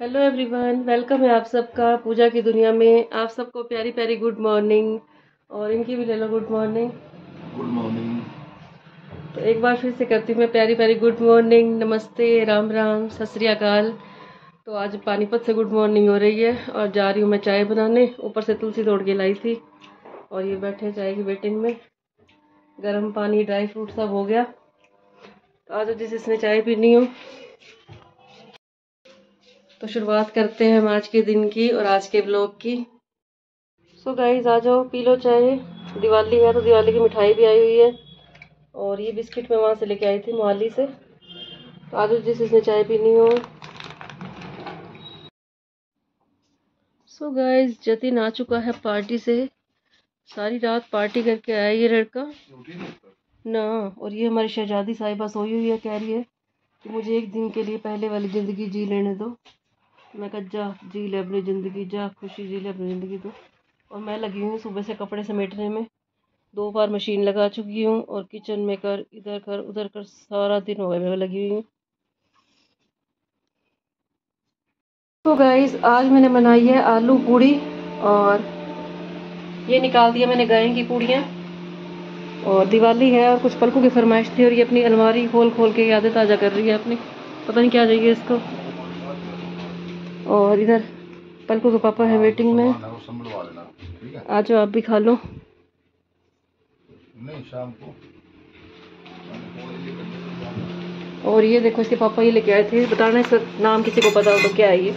Hello everyone, welcome है आप सबका पूजा की दुनिया में। आप सबको प्यारी प्यारी गुड मॉर्निंग। और इनकी भी ले लो गुड मॉर्निंग। Good morning. तो एक बार फिर से करती हूँ मैं प्यारी प्यारी गुड मॉर्निंग, नमस्ते, राम राम, सत श्री अकाल। तो आज पानीपत से गुड मॉर्निंग हो रही है और जा रही हूँ मैं चाय बनाने। ऊपर से तुलसी तोड़ के लाई थी और ये बैठे चाय की वेटिंग में। गर्म पानी, ड्राई फ्रूट सब हो गया। तो आज जिसने चाय पीनी हो तो शुरुआत करते हैं हम आज के दिन की और आज के ब्लॉग की। सो गाइस, आ जाओ पी लो चाय। दिवाली है तो दिवाली की मिठाई भी आई हुई है और ये बिस्किट मैं वहाँ से लेके आई थी मोहाली से। तो आज जिसने चाय पीनी हो। सो गाइस, जतिन आ चुका है पार्टी से। सारी रात पार्टी करके आया ये लड़का ना। और ये हमारी शहजादी साहिबा सोई हुई है, कह रही है कि मुझे एक दिन के लिए पहले वाली ज़िंदगी जी लेने दो। मैं कहा जा जी ले अपनी ज़िंदगी, जा खुशी जी ले अपनी ज़िंदगी दो। और मैं लगी हूँ सुबह से कपड़े समेटने में। 2 बार मशीन लगा चुकी हूँ और किचन में कर, इधर कर उधर कर, सारा दिन हो गया मैं लगी हुई हूँ। तो गाइस, आज मैंने बनाई है आलू पूड़ी और ये निकाल दिया मैंने गाय की पूड़ियाँ। और दिवाली है और कुछ पलकों की फरमाइश थी और ये अपनी अलमारी खोल खोल के यादें ताज़ा कर रही है अपनी। पता नहीं क्या चाहिए इसको। और इधर पलकों के पापा है वेटिंग में। आ जाओ आप भी खा लो। नहीं शाम को। और ये देखो इसके पापा ये लेके आए थे, बताना इसका नाम किसी को पता हो तो क्या है ये।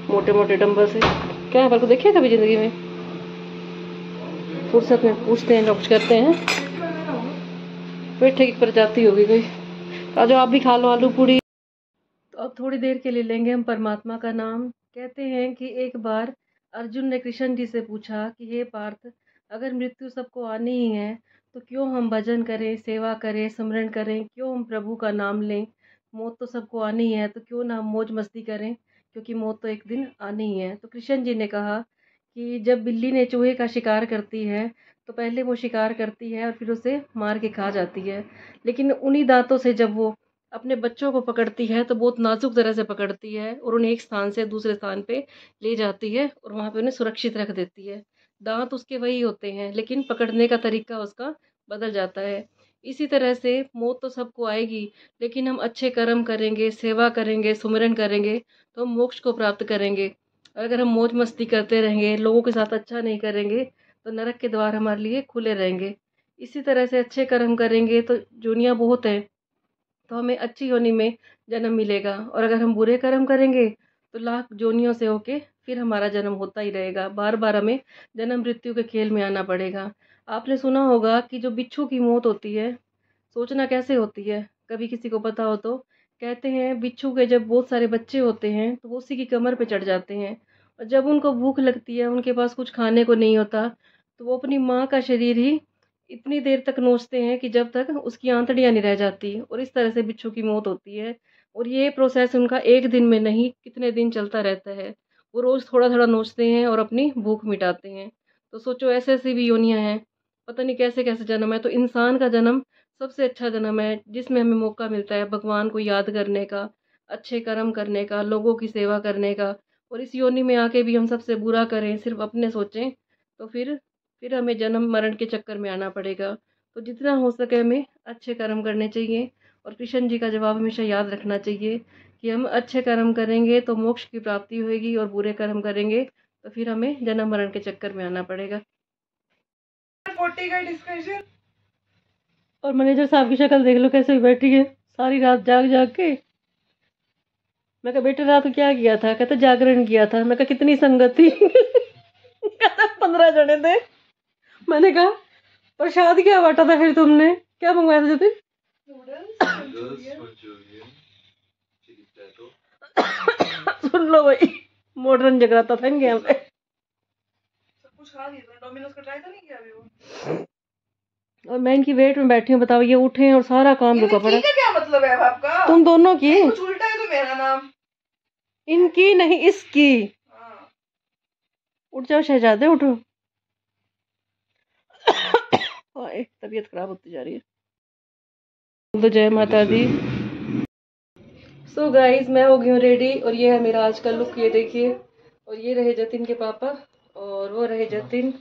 मोटे मोटे डंबल से क्या है, पलको देखिए कभी ज़िंदगी में? फुर्सत में पूछते हैं, कुछ करते हैं। पेट ठीक पर जाती होगी कोई। आ जाओ आप भी खा लो आलू पूड़ी। तो अब थोड़ी देर के लिए लेंगे हम परमात्मा का नाम। कहते हैं कि एक बार अर्जुन ने कृष्ण जी से पूछा कि हे पार्थ, अगर मृत्यु सबको आनी ही है तो क्यों हम भजन करें, सेवा करें, स्मरण करें, क्यों हम प्रभु का नाम लें। मौत तो सबको आनी ही है तो क्यों ना हम मौज मस्ती करें, क्योंकि मौत तो एक दिन आनी ही है। तो कृष्ण जी ने कहा कि जब बिल्ली ने चूहे का शिकार करती है तो पहले वो शिकार करती है और फिर उसे मार के खा जाती है, लेकिन उन्हीं दांतों से जब वो अपने बच्चों को पकड़ती है तो बहुत नाजुक तरह से पकड़ती है और उन्हें एक स्थान से दूसरे स्थान पे ले जाती है और वहाँ पे उन्हें सुरक्षित रख देती है। दांत उसके वही होते हैं लेकिन पकड़ने का तरीका उसका बदल जाता है। इसी तरह से मौत तो सबको आएगी, लेकिन हम अच्छे कर्म करेंगे, सेवा करेंगे, सुमिरन करेंगे तो हम मोक्ष को प्राप्त करेंगे। और अगर हम मौज मस्ती करते रहेंगे, लोगों के साथ अच्छा नहीं करेंगे तो नरक के द्वार हमारे लिए खुले रहेंगे। इसी तरह से अच्छे कर्म करेंगे तो दुनिया बहुत है तो हमें अच्छी योनि में जन्म मिलेगा, और अगर हम बुरे कर्म करेंगे तो लाख जोनियों से होके फिर हमारा जन्म होता ही रहेगा। बार बार हमें जन्म मृत्यु के खेल में आना पड़ेगा। आपने सुना होगा कि जो बिच्छू की मौत होती है, सोचना कैसे होती है, कभी किसी को पता हो तो। कहते हैं बिच्छू के जब बहुत सारे बच्चे होते हैं तो वो उसी की कमर पे चढ़ जाते हैं और जब उनको भूख लगती है, उनके पास कुछ खाने को नहीं होता, तो वो अपनी माँ का शरीर ही इतनी देर तक नोचते हैं कि जब तक उसकी आंतड़ियाँ नहीं रह जाती, और इस तरह से बिच्छू की मौत होती है। और ये प्रोसेस उनका एक दिन में नहीं, कितने दिन चलता रहता है। वो रोज़ थोड़ा थोड़ा नोचते हैं और अपनी भूख मिटाते हैं। तो सोचो ऐसे ऐसी भी योनियाँ हैं, पता नहीं कैसे कैसे जन्म है। तो इंसान का जन्म सबसे अच्छा जन्म है जिसमें हमें मौका मिलता है भगवान को याद करने का, अच्छे कर्म करने का, लोगों की सेवा करने का। और इस योनि में आके भी हम सबसे बुरा करें, सिर्फ अपने सोचें, तो फिर हमें जन्म मरण के चक्कर में आना पड़ेगा। तो जितना हो सके हमें अच्छे कर्म करने चाहिए। और कृष्ण जी का जवाब हमेशा याद रखना चाहिए कि हम अच्छे कर्म करेंगे तो मोक्ष की प्राप्ति होगी और बुरे कर्म करेंगे तो फिर हमें जन्म मरण के चक्कर में आना पड़ेगा। 40 का डिस्कशन। और मैनेजर साहब की शक्ल देख लो कैसे बैठी है, सारी रात जाग जाग के। मैं कहा बेटे रात को क्या किया था? कहते जागरण किया था। मैं कहा कितनी संगत थी? कहता 15 जने थे। मैंने कहा प्रसाद क्या बांटा था फिर तुमने, क्या मंगवाया था जतिन? सुन लो भाई, मॉडर्न जगराता था इनके यहाँ पे। सब कुछ खा लिया था, डोमिनोज का ट्राई तो नहीं किया अभी वो। और मैं इनकी वेट में बैठी हूँ, बताओ ये उठे और सारा काम रुका पड़ा। क्या मतलब है आपका? तुम दोनों की। कुछ उल्टा है तो मेरा नाम। इनकी नहीं इसकी। हाँ। उठ जाओ शहजादे, उठो। तबीयत खराब होती जा रही है। तो जय माता दी। सो गाइस मैं हो गई हूँ रेडी और ये है मेरा आज का लुक, ये देखिए। और ये रहे जतिन के पापा और वो रहे जतिन,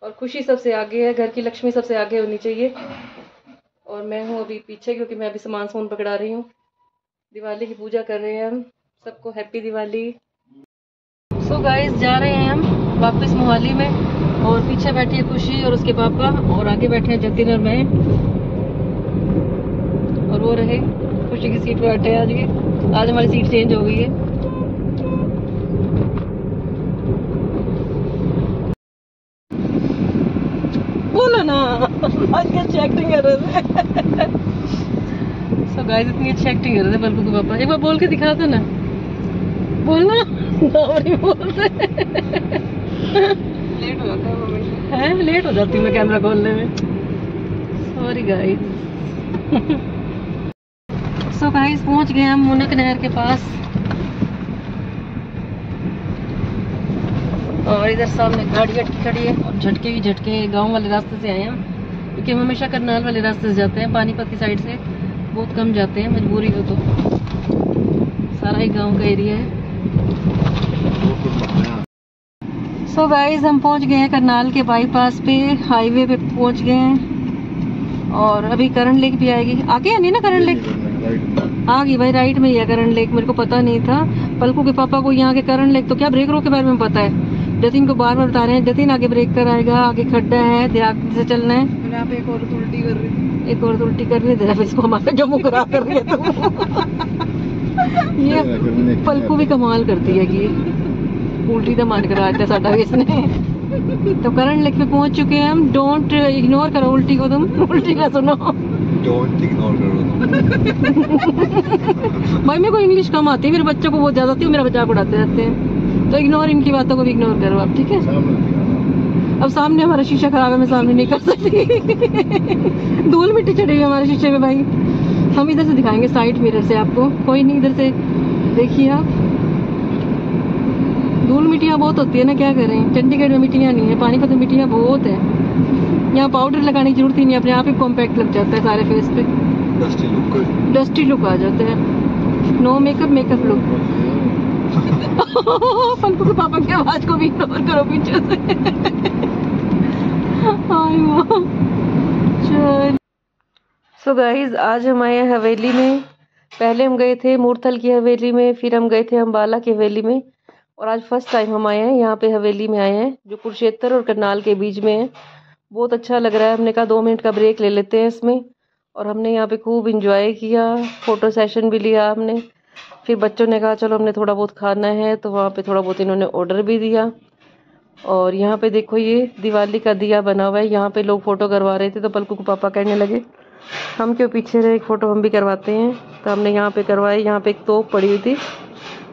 और खुशी सबसे आगे है, घर की लक्ष्मी सबसे आगे होनी चाहिए। और मैं हूँ अभी पीछे क्योंकि मैं अभी सामान पकड़ा रही हूँ। दिवाली की पूजा कर रहे हैं हम। सबको हैप्पी दिवाली। सो गाइस जा रहे हैं हम वापस मोहाली में, और पीछे बैठी है खुशी और उसके पापा, और आगे बैठे हैं जतिन और मैं। और वो रहे खुशी की सीट पे बैठे हैं। आज हमारी सीट चेंज हो गई है। बोलो ना, आज कैसी एक्टिंग कर रहे थे। सो गाइस इतनी अच्छी एक्टिंग कर रहे थे बल्कू के पापा। एक बार बोल के दिखा दो ना, बोलना। बोलते लेट हो जाता है, लेट हो जाती हूँ मैं कैमरा खोलने में। Sorry guys. सो गाइस पहुंच गए हम मुनक नहर के पास, और इधर सामने गाड़ी अटकी खड़ी है, और झटके ही झटके गांव वाले रास्ते से आए हैं, क्योंकि हम हमेशा करनाल वाले रास्ते से जाते हैं, पानीपत की साइड से बहुत कम जाते हैं, मजबूरी हो तो। सारा ही गांव का एरिया है। सो गाइस हम पहुंच गए हैं करनाल के बाईपास पे, हाईवे पे पहुंच गए हैं। और अभी करण लेक भी आएगी, आगे है नहीं ना करण लेक? आ गई भाई, राइट में ही है करण लेक। मेरे को पता नहीं था, पलकू के पापा को यहाँ के करण लेक तो क्या ब्रेक रोड के बारे में पता है। जतिन को बार बार बता रहे हैं, जतिन आगे ब्रेक कर आएगा, आगे खड्डा है, ध्यान से चलना है। एक और उल्टी कर रही थी, एक और उल्टी कर रही थी, इसको हमारे जम्मू करा कर रही है तो। ये पलकू भी कमाल करती है कि उल्टी तो मान करा दिया साडा इसने। तो करण लेक पे पहुंच चुके हैं हम। डोंट इग्नोर करो उल्टी को, तुम उल्टी का सुनो। डोंट इग्नोर करो भाई मेरे को इंग्लिश कम आती है, मेरे बच्चों को बहुत ज्यादा आती है, मेरा मजाक उड़ाते रहते हैं, तो इग्नोर इनकी बातों को भी इग्नोर करो आप, ठीक है। अब सामने हमारा शीशा खराब है, मैं सामने नहीं कर सकती। धूल मिट्टी चढ़ी हुई है हमारे शीशे में भाई। हम इधर से दिखाएंगे साइड मिरर से आपको, कोई नहीं, इधर से देखिए आप। धूल मिट्टियाँ बहुत होती है ना, क्या करें, चंडीगढ़ में मिट्टियाँ नहीं है, पानीपत में मिट्टियाँ बहुत है। यहाँ पाउडर लगाने की जरूरत ही नहीं, अपने आप ही कॉम्पैक्ट लग जाता है सारे फेस पे, डस्टी लुक आ जाता है। No makeup, makeup look. Palku के पापा की आवाज को भी इग्नोर करो पीछे से। चल सो गाइस आज हम आए हैं हवेली में। पहले हम गए थे मूर्थल की हवेली में, फिर हम गए थे अम्बाला की हवेली में, और आज फर्स्ट टाइम हम आए हैं यहाँ पे हवेली में आए हैं, जो कुरुक्षेत्र और करनाल के बीच में है। बहुत अच्छा लग रहा है। हमने कहा 2 मिनट का ब्रेक ले लेते हैं इसमें, और हमने यहाँ पे खूब इंजॉय किया, फोटो सेशन भी लिया हमने। फिर बच्चों ने कहा चलो हमने थोड़ा बहुत खाना है, तो वहाँ पे थोड़ा बहुत इन्होंने ऑर्डर भी दिया। और यहाँ पे देखो ये दिवाली का दिया बना हुआ है, यहाँ पे लोग फोटो करवा रहे थे, तो पलकू के पापा कहने लगे हम क्यों पीछे रहे, एक फ़ोटो हम भी करवाते हैं। तो हमने यहाँ पे करवाई। यहाँ पे एक तोप पड़ी हुई थी,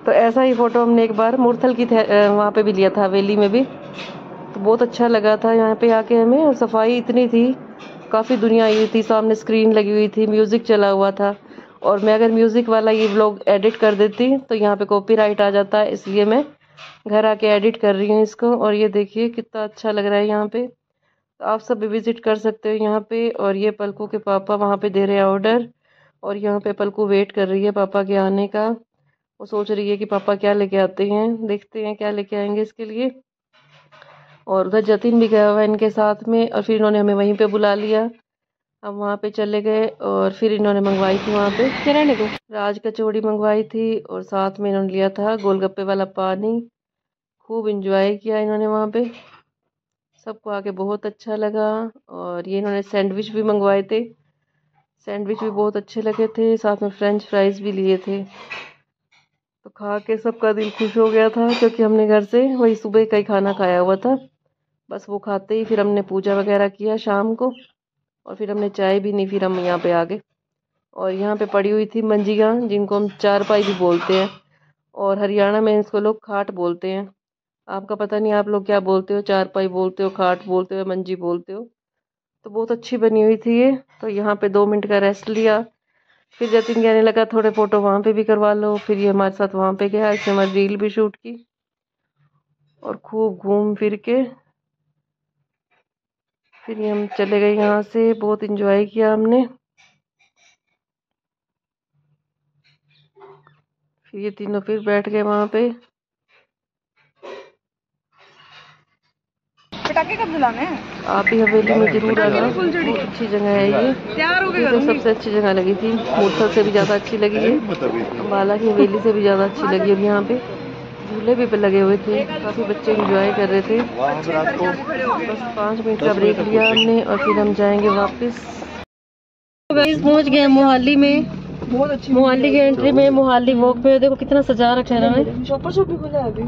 तो ऐसा ही फ़ोटो हमने एक बार मूर्थल की वहाँ पे भी लिया था, हवेली में भी। तो बहुत अच्छा लगा था यहाँ पे आके हमें, और सफाई इतनी थी, काफ़ी दुनिया आई थी, सामने स्क्रीन लगी हुई थी, म्यूज़िक चला हुआ था। और मैं अगर म्यूज़िक वाला ये व्लॉग एडिट कर देती तो यहाँ पे कॉपीराइट आ जाता है, इसलिए मैं घर आके एडिट कर रही हूँ इसको। और ये देखिए कितना अच्छा लग रहा है यहाँ पे, तो आप सब भी विजिट कर सकते हो यहाँ पे। और ये पलकू के पापा वहाँ पे दे रहे हैं ऑर्डर, और यहाँ पे पलकू वेट कर रही है पापा के आने का। वो सोच रही है कि पापा क्या लेके आते हैं, देखते हैं क्या लेके आएंगे इसके लिए। और उधर जतिन भी गया हुआ है इनके साथ में, और फिर इन्होंने हमें वहीं पे बुला लिया। हम वहाँ पे चले गए, और फिर इन्होंने मंगवाई थी वहाँ पे किराने को राज कचौड़ी मंगवाई थी, और साथ में इन्होंने लिया था गोलगप्पे वाला पानी। खूब इंजॉय किया इन्होंने वहाँ पे, सबको आके बहुत अच्छा लगा। और ये इन्होंने सैंडविच भी मंगवाए थे, सैंडविच भी बहुत अच्छे लगे थे, साथ में फ्रेंच फ्राइज भी लिए थे। तो खा के सबका दिल खुश हो गया था, क्योंकि हमने घर से वही सुबह का ही खाना खाया हुआ था। बस वो खाते ही फिर हमने पूजा वगैरह किया शाम को, और फिर हमने चाय भी नहीं, फिर हम यहाँ पे आ गए। और यहाँ पे पड़ी हुई थी मंजिया, जिनको हम चारपाई भी बोलते हैं, और हरियाणा में इसको लोग खाट बोलते हैं। आपका पता नहीं आप लोग क्या बोलते हो, चारपाई बोलते हो, खाट बोलते हो, मंजी बोलते हो। तो बहुत अच्छी बनी हुई थी ये। तो यहाँ पे 2 मिनट का रेस्ट लिया, फिर जतिन कहने लगा थोड़े फोटो वहाँ पे भी करवा लो। फिर ये हमारे साथ वहाँ पे गया, इसने हमारी रील भी शूट की, और खूब घूम फिर के फिर हम चले गए यहाँ से। बहुत इंजॉय किया हमने। फिर ये तीनों फिर बैठ गए वहाँ पे। पटाखे कब जलाने हैं? आप भी हवेली में जरूर आना, बहुत अच्छी जगह है ये। तैयार हो गए मुझे तो सबसे अच्छी जगह लगी थी, मूर्थल से भी ज़्यादा अच्छी लगी है, अम्बाला की हवेली से भी ज़्यादा अच्छी लगी। और यहाँ पे झूले भी पे लगे हुए थे, काफ़ी बच्चे एंजॉय कर रहे थे। बस 5 मिनट का ब्रेक लिया हमने और फिर हम जाएंगे वापस। पहुँच गए मोहाली में, बहुत अच्छी मोहाली की एंट्री में, मोहाली वॉक पे। देखो कितना सजा रखा है ना। शॉपर शॉप भी खुला है अभी,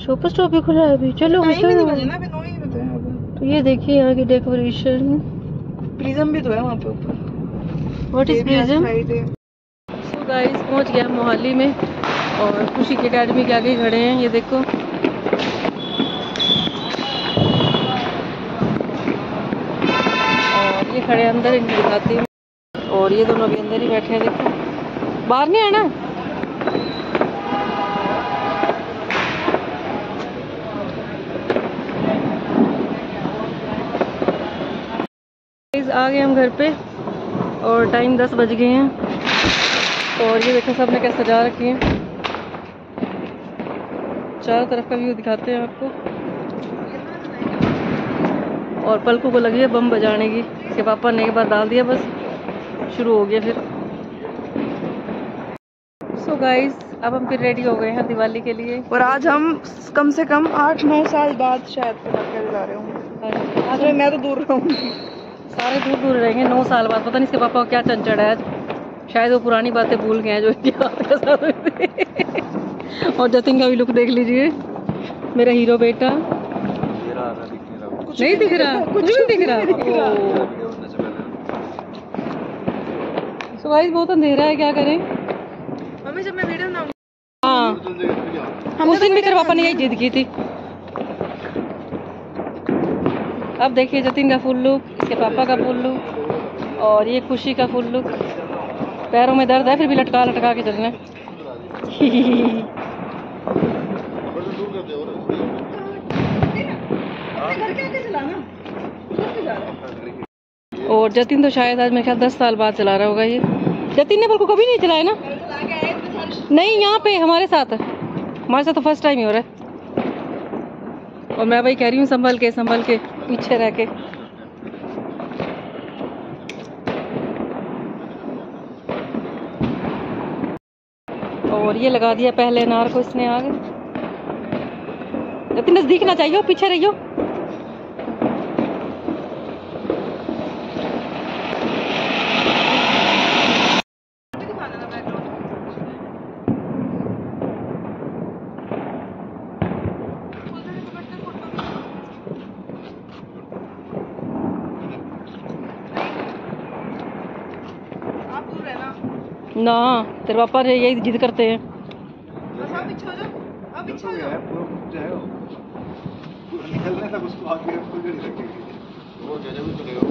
शॉपर स्टॉप भी खुला है अभी। चलो चलो। तो ये देखिए यहाँ की डेकोरेशन। प्रिज्म भी तो है वहाँ पे ऊपर। What is prism? So guys पहुँच गया मोहाली में और खुशी की एकेडमी के आगे खड़े हैं। ये देखो और ये खड़े अंदर, इनको दिखाती हूँ। और ये दोनों अभी अंदर ही बैठे हैं, देखो बाहर नहीं आना। आ गए हम घर पे और टाइम 10 बज गए हैं। और ये देखो सबने कैसे सजा रखी है। चारों तरफ का व्यू दिखाते हैं आपको। और पलकों को लगी है बम बजाने की, इसके पापा ने एक बार डाल दिया, बस शुरू हो गया फिर। सो गाइस अब हम फिर रेडी हो गए हैं दिवाली के लिए। और आज हम कम से कम 8-9 साल बाद शायद पटाखे जला रहे होंगे। आज मैं तो दूर रहूंगी, सारे दूर दूर रहेंगे 9 साल बाद। पता नहीं इसके पापा को क्या चंचड़ है आज, शायद वो पुरानी बातें भूल गए हैं जो इनके हाथ के साथ हुई थी। और जतिन का भी लुक देख लीजिए, मेरा हीरो बेटा। नहीं दिख रहा, कुछ नहीं दिख रहा। सो गाइस बहुत अंधेरा है, क्या करें। मम्मी जब मैं वीडियो बनाऊंगी, हाँ उस दिन भी तेरे पापा ने यही जिद की थी। अब देखिए जतिन का फुल लुक, इसके पापा का फुल लुक और ये खुशी का फुल लुक। पैरों में दर्द है फिर भी लटका लटका के चलना। और जतिन तो शायद आज मेरे ख्याल 10 साल बाद चला रहा होगा ये। जतिन ने बिल्कुल कभी नहीं चलाया ना? नहीं, यहाँ पे हमारे साथ तो फर्स्ट टाइम ही हो रहा है। और मैं भाई कह रही हूँ संभल के पीछे रह के। और ये लगा दिया पहले अनार को इसने आग। जतिन नजदीक ना चाहिए, पीछे रहियो। ना तेरे पापा यही जिद करते हैं। निकलने तक उसको आगे वो जगह भी चलेगा।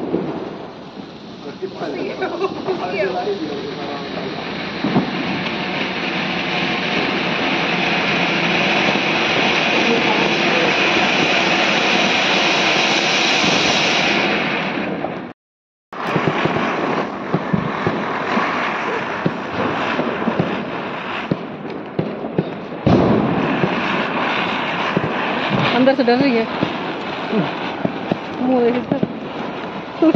अंदर से डर रही है, मुंह देख इसका। वो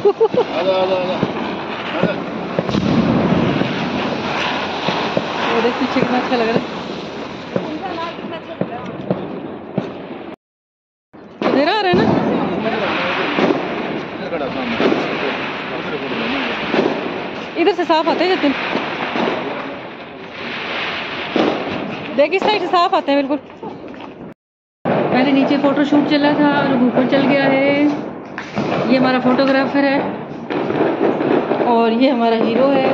देख पीछे कितना अच्छा लग रहा है। अंधेरा आ रहा है ना। इधर से साफ आते हैं जतिन, देख इस साइड से साफ आते हैं बिल्कुल। पहले नीचे फोटो शूट चला था और ऊपर चल गया है। ये हमारा फोटोग्राफर है और ये हमारा हीरो है।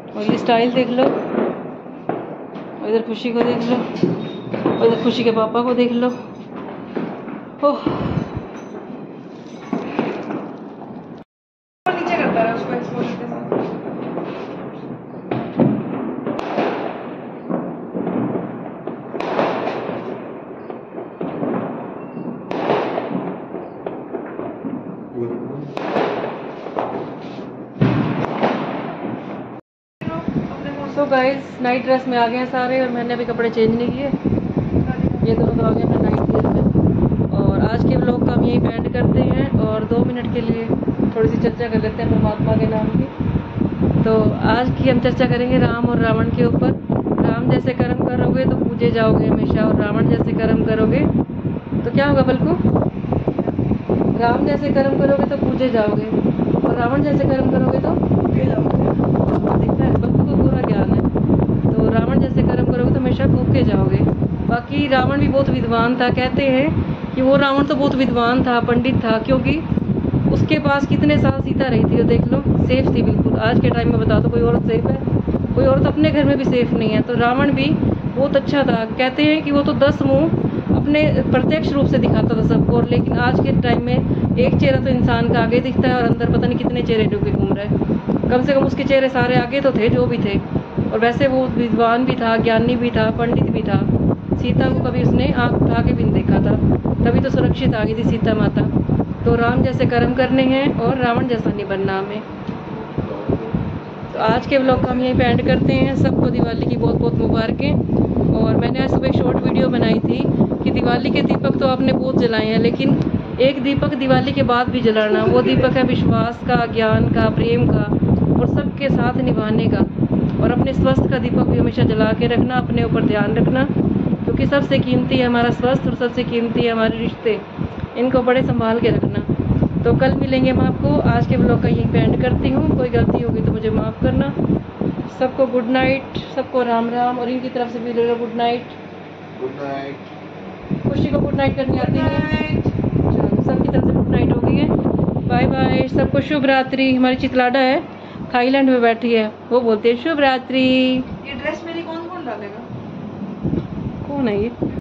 और ये स्टाइल देख लो, और इधर खुशी को देख लो, और इधर खुशी के पापा को देख लो। ओह नीचे करता है उसको एक्सपोजर के साथ। सो गाइस नाइट ड्रेस में आ गए हैं सारे और मैंने अभी कपड़े चेंज नहीं किए। ये दोनों तो आ गए अपने नाइट ड्रेस में। और आज के व्लॉग का हम यही एंड करते हैं और 2 मिनट के लिए थोड़ी सी चर्चा कर लेते हैं परमात्मा के नाम की। तो आज की हम चर्चा करेंगे राम और रावण के ऊपर। राम जैसे कर्म करोगे तो पूजे जाओगे हमेशा, और रावण जैसे कर्म करोगे तो क्या होगा बल्कु? राम जैसे कर्म करोगे तो पूजे जाओगे और रावण जैसे कर्म करोगे तो दिखता है बल्कु को पूरा ज्ञान है। तो रावण जैसे कर्म करोगे तो हमेशा फूके जाओगे। बाकी रावण भी बहुत विद्वान था, कहते हैं कि वो रावण तो बहुत विद्वान था, पंडित था, क्योंकि उसके पास कितने साल सीता रही थी, तो देख लो सेफ थी बिल्कुल। आज के टाइम में बता दो कोई औरत सेफ है? कोई औरत अपने घर में भी सेफ नहीं है। तो रावण भी बहुत अच्छा था, कहते हैं कि वो तो 10 मुँह अपने प्रत्यक्ष रूप से दिखाता था सबको। और लेकिन आज के टाइम में एक चेहरा तो इंसान का आगे दिखता है और अंदर पता नहीं कितने चेहरे डूबे घूम रहे हैं। कम से कम उसके चेहरे सारे आगे तो थे जो भी थे। और वैसे वो विद्वान भी था, ज्ञानी भी था, पंडित भी था। सीता को कभी उसने आँख उठा के भी नहीं देखा था, तभी तो सुरक्षित आ गई थी सीता माता। तो राम जैसे कर्म करने हैं और रावण जैसा नहीं बनना हमें। तो आज के व्लॉग का हम यहीं पे एंड करते हैं। सबको दिवाली की बहुत बहुत मुबारकें। और मैंने आज सुबह एक शॉर्ट वीडियो बनाई थी कि दिवाली के दीपक तो आपने बहुत जलाए हैं, लेकिन एक दीपक दिवाली के बाद भी जलाना। वो दीपक है विश्वास का, ज्ञान का, प्रेम का और सबके साथ निभाने का। और अपने स्वास्थ्य का दीपक भी हमेशा जला के रखना, अपने ऊपर ध्यान रखना, क्योंकि सबसे कीमती है हमारा स्वास्थ्य और सबसे कीमती है हमारे रिश्ते। इनको बड़े संभाल के रखना। तो कल मिलेंगे हम आपको। आज के ब्लॉग का यहीं पे एंड करती हूँ। कोई गलती होगी तो मुझे माफ़ करना। सबको गुड नाइट, सबको राम राम। और इनकी तरफ से भी ले लो गुड नाइट। Good night. खुशी को गुड नाइट करनी आती है? चलो सबकी तरफ से गुड नाइट हो गई है। बाय बाय, सबको शुभ रात्रि। हमारी चितलाडा है, थाईलैंड में बैठी है, वो बोलती है शुभ रात्रि। ये ड्रेस मेरी कौन कौन डालेगा? कौन है ये?